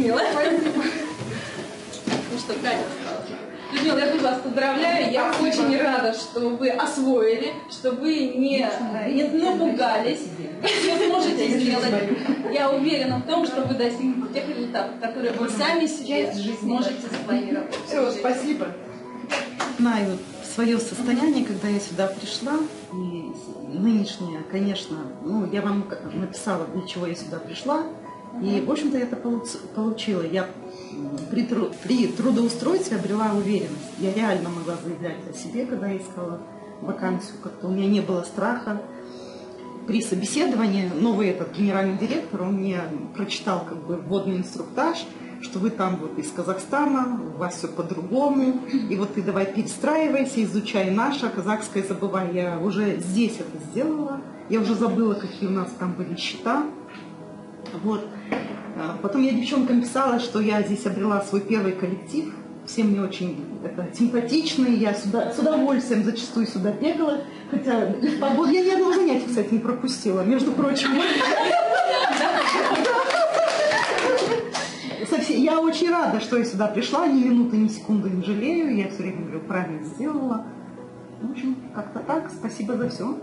Людмила. Ну что, Катя сказала. Людмила, я вас поздравляю. Я очень рада, что вы освоили, что вы не напугались. Вы сможете сделать. Я уверена в том, что вы достигнете тех результатов, которые вы сами себе сможете запланировать. Все, спасибо. Знаю свое состояние, когда я сюда пришла, и нынешнее, конечно, ну, я вам написала, для чего я сюда пришла, и, в общем-то, это получила. Я при трудоустройстве обрела уверенность. Я реально могла заявлять о себе, когда я искала вакансию, как-то у меня не было страха. При собеседовании новый этот генеральный директор, он мне прочитал как бы вводный инструктаж, что вы там вот из Казахстана, у вас все по-другому, и вот ты давай перестраивайся, изучай наше, казахское забывай. Я уже здесь это сделала, я уже забыла, какие у нас там были счета. Вот. Потом я девчонкам писала, что я здесь обрела свой первый коллектив, все мне очень симпатичные, я с удовольствием зачастую сюда бегала, хотя я ни одного занятия, кстати, не пропустила, между прочим. Я очень рада, что я сюда пришла, ни минуты, ни секунды не жалею, я все время говорю, правильно сделала. В общем, как-то так, спасибо за все.